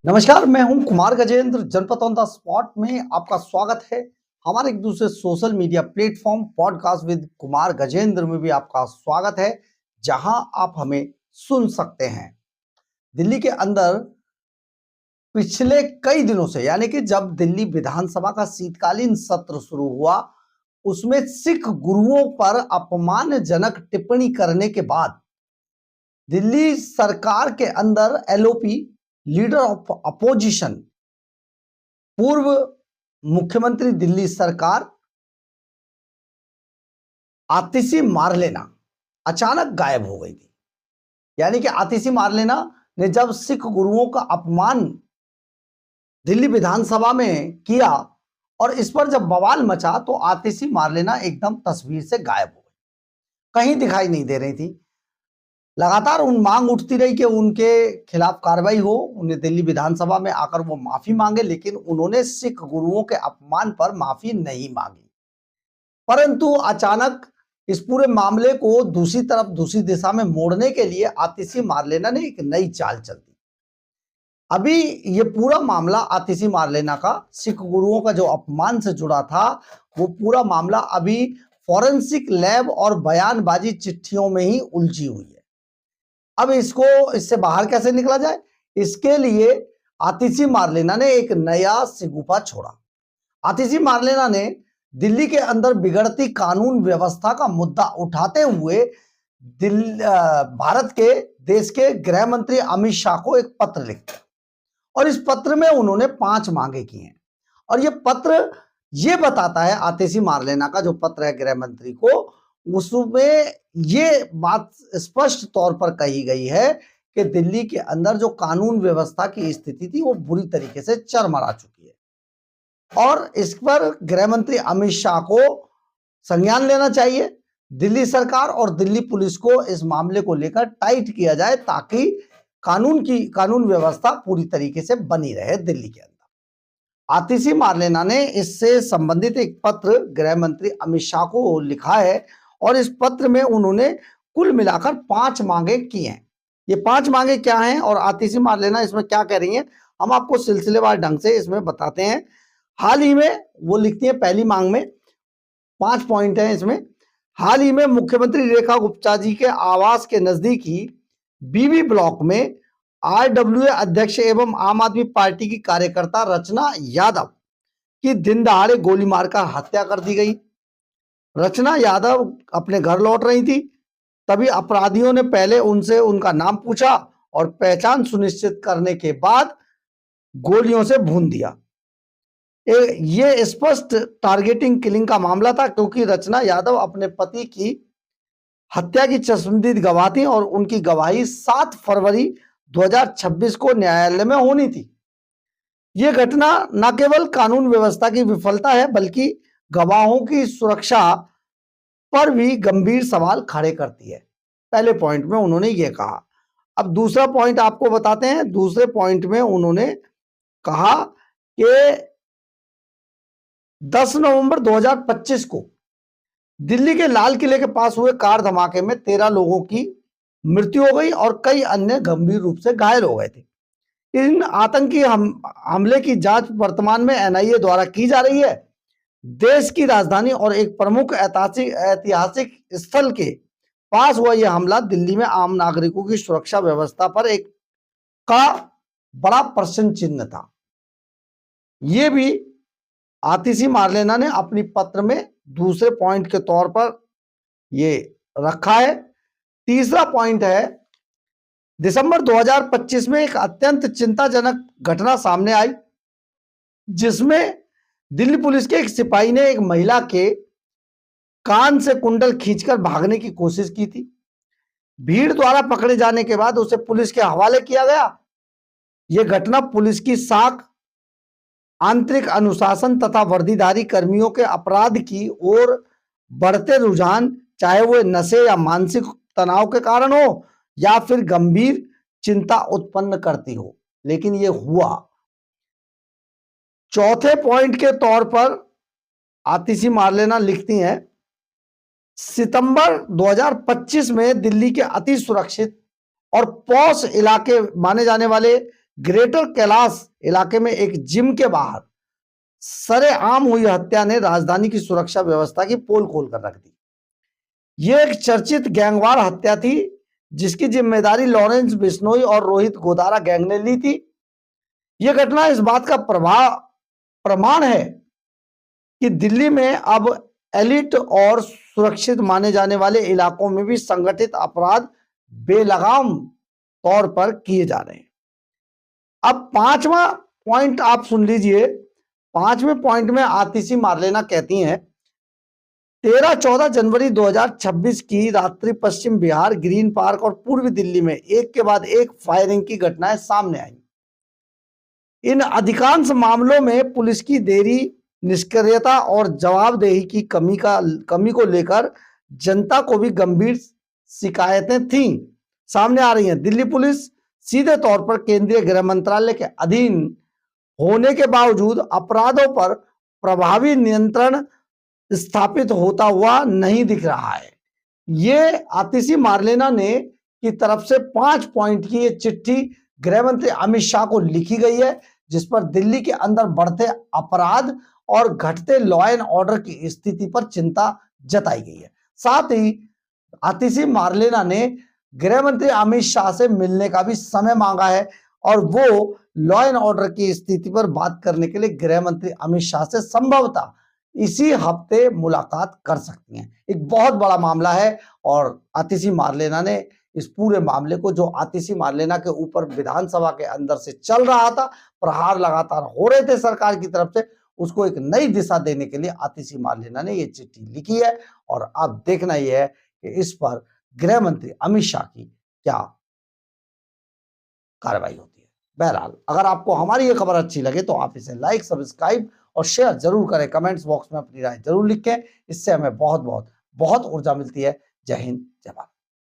नमस्कार, मैं हूं कुमार गजेंद्र। जनपद ऑन द स्पॉट में आपका स्वागत है। हमारे एक दूसरे social media platform podcast with Kumar Gajendra में भी आपका स्वागत है, जहां आप हमें सुन सकते हैं। दिल्ली के अंदर पिछले कई दिनों से, यानी कि जब दिल्ली विधानसभा का शीतकालीन सत्र शुरू हुआ, उसमें सिख गुरुओं पर अपमानजनक टिप्पणी करने के बाद दिल्ली सरकार के अंदर एलओपी, लीडर ऑफ अपोजिशन, पूर्व मुख्यमंत्री दिल्ली सरकार आतिशी मारलेना अचानक गायब हो गई थी। यानी कि आतिशी मारलेना ने जब सिख गुरुओं का अपमान दिल्ली विधानसभा में किया और इस पर जब बवाल मचा, तो आतिशी मारलेना एकदम तस्वीर से गायब हो गई, कहीं दिखाई नहीं दे रही थी। लगातार मांग उठती रही कि उनके खिलाफ कार्रवाई हो, उन्हें दिल्ली विधानसभा में आकर वो माफी मांगे, लेकिन उन्होंने सिख गुरुओं के अपमान पर माफी नहीं मांगी। परंतु अचानक इस पूरे मामले को दूसरी तरफ, दूसरी दिशा में मोड़ने के लिए आतिशी मारलेना ने एक नई चाल चल दी। अभी ये पूरा मामला आतिशी मारलेना का सिख गुरुओं का जो अपमान से जुड़ा था, वो पूरा मामला अभी फॉरेंसिक लैब और बयानबाजी चिट्ठियों में ही उलझी हुई है। अब इससे बाहर कैसे निकला जाए, इसके लिए आतिशी मारलेना ने एक नया सिगुफा छोड़ा। आतिशी मारलेना ने दिल्ली के अंदर बिगड़ती कानून व्यवस्था का मुद्दा उठाते हुए भारत के देश के गृह मंत्री अमित शाह को एक पत्र लिखा और इस पत्र में उन्होंने 5 मांगे की हैं। और ये पत्र ये बताता है, आतिशी मारलेना का जो पत्र है गृह मंत्री को, उसमें ये बात स्पष्ट तौर पर कही गई है कि दिल्ली के अंदर जो कानून व्यवस्था की स्थिति थी, वो बुरी तरीके से चरमरा चुकी है और इस पर गृह मंत्री अमित शाह को संज्ञान लेना चाहिए। दिल्ली सरकार और दिल्ली पुलिस को इस मामले को लेकर टाइट किया जाए, ताकि कानून व्यवस्था पूरी तरीके से बनी रहे दिल्ली के अंदर। आतिशी मारलेना ने इससे संबंधित एक पत्र गृह मंत्री अमित शाह को लिखा है और इस पत्र में उन्होंने कुल मिलाकर 5 मांगे की हैं। ये 5 मांगे क्या हैं और आतिशी मारलेना इसमें क्या कह रही हैं, हम आपको सिलसिलेवार ढंग से इसमें बताते हैं। हाल ही में वो लिखती है, पहली मांग में 5 पॉइंट हैं इसमें। हाल ही में मुख्यमंत्री रेखा गुप्ता जी के आवास के नजदीकी बीबी ब्लॉक में आरडब्ल्यूए अध्यक्ष एवं आम आदमी पार्टी की कार्यकर्ता रचना यादव की दिन दहाड़े गोली मारकर हत्या कर दी गई। रचना यादव अपने घर लौट रही थी, तभी अपराधियों ने पहले उनसे उनका नाम पूछा और पहचान सुनिश्चित करने के बाद गोलियों से भून दिया। ये स्पष्ट टारगेटिंग किलिंग का मामला था, क्योंकि रचना यादव अपने पति की हत्या की चश्मदीद गवाह थी और उनकी गवाही 7 फरवरी 2026 को न्यायालय में होनी थी। यह घटना न केवल कानून व्यवस्था की विफलता है, बल्कि गवाहों की सुरक्षा पर भी गंभीर सवाल खड़े करती है। पहले पॉइंट में उन्होंने ये कहा। अब दूसरा पॉइंट आपको बताते हैं। दूसरे पॉइंट में उन्होंने कहा कि 10 नवंबर 2025 को दिल्ली के लाल किले के पास हुए कार धमाके में 13 लोगों की मृत्यु हो गई और कई अन्य गंभीर रूप से घायल हो गए थे। इन आतंकी हमले की जांच वर्तमान में एनआईए द्वारा की जा रही है। देश की राजधानी और एक प्रमुख ऐतिहासिक स्थल के पास हुआ यह हमला दिल्ली में आम नागरिकों की सुरक्षा व्यवस्था पर एक का बड़ा प्रश्न चिन्ह था। यह भी आतिशी मारलेना ने अपनी पत्र में दूसरे पॉइंट के तौर पर ये रखा है। तीसरा पॉइंट है, दिसंबर 2025 में एक अत्यंत चिंताजनक घटना सामने आई, जिसमें दिल्ली पुलिस के एक सिपाही ने एक महिला के कान से कुंडल खींचकर भागने की कोशिश की थी। भीड़ द्वारा पकड़े जाने के बाद उसे पुलिस के हवाले किया गया। यह घटना पुलिस की साख, आंतरिक अनुशासन तथा वर्दीधारी कर्मियों के अपराध की ओर बढ़ते रुझान, चाहे वो नशे या मानसिक तनाव के कारण हो या फिर गंभीर चिंता उत्पन्न करती हो, लेकिन ये हुआ। चौथे पॉइंट के तौर पर आतिशी मारलेना लिखती हैं, सितंबर 2025 में दिल्ली के अति सुरक्षित और पॉश इलाके माने जाने वाले ग्रेटर कैलाश इलाके में एक जिम के बाहर सरेआम हुई हत्या ने राजधानी की सुरक्षा व्यवस्था की पोल खोल कर रख दी। यह एक चर्चित गैंगवार हत्या थी जिसकी जिम्मेदारी लॉरेंस बिश्नोई और रोहित गोदारा गैंग ने ली थी। यह घटना इस बात का प्रमाण है कि दिल्ली में अब एलिट और सुरक्षित माने जाने वाले इलाकों में भी संगठित अपराध बेलगाम तौर पर किए जा रहे हैं। अब पांचवा पॉइंट आप सुन लीजिए। पांचवें पॉइंट में आतिशी मार्लेना कहती हैं 13-14 जनवरी 2026 की रात्रि पश्चिम बिहार, ग्रीन पार्क और पूर्वी दिल्ली में एक के बाद एक फायरिंग की घटनाएं सामने आई। इन अधिकांश मामलों में पुलिस की देरी, निष्क्रियता और जवाबदेही की कमी को लेकर जनता को भी गंभीर शिकायतें थी सामने आ रही हैं। दिल्ली पुलिस सीधे तौर पर केंद्रीय गृह मंत्रालय के अधीन होने के बावजूद अपराधों पर प्रभावी नियंत्रण स्थापित होता हुआ नहीं दिख रहा है। ये आतिशी मार्लेना ने की तरफ से 5 पॉइंट की ये चिट्ठी गृह मंत्री अमित शाह को लिखी गई है, जिस पर दिल्ली के अंदर बढ़ते अपराध और घटते लॉ एंड ऑर्डर की स्थिति पर चिंता जताई गई है। साथ ही आतिशी मार्लेना ने गृह मंत्री अमित शाह से मिलने का भी समय मांगा है और वो लॉ एंड ऑर्डर की स्थिति पर बात करने के लिए गृह मंत्री अमित शाह से संभवतः इसी हफ्ते मुलाकात कर सकती हैं। एक बहुत बड़ा मामला है और आतिशी मार्लेना ने इस पूरे मामले को, जो आतिशी मार्लेना के ऊपर विधानसभा के अंदर से चल रहा था, प्रहार लगातार हो रहे थे सरकार की तरफ से, उसको एक नई दिशा देने के लिए आतिशी मार्लेना ने ये चिट्ठी लिखी है। और अब देखना यह है कि इस पर गृह मंत्री अमित शाह की क्या कार्रवाई होती है। बहरहाल, अगर आपको हमारी ये खबर अच्छी लगे तो आप इसे लाइक, सब्सक्राइब और शेयर जरूर करें। कमेंट्स बॉक्स में अपनी राय जरूर लिखें, इससे हमें बहुत ऊर्जा मिलती है। जय हिंद, जय भारत।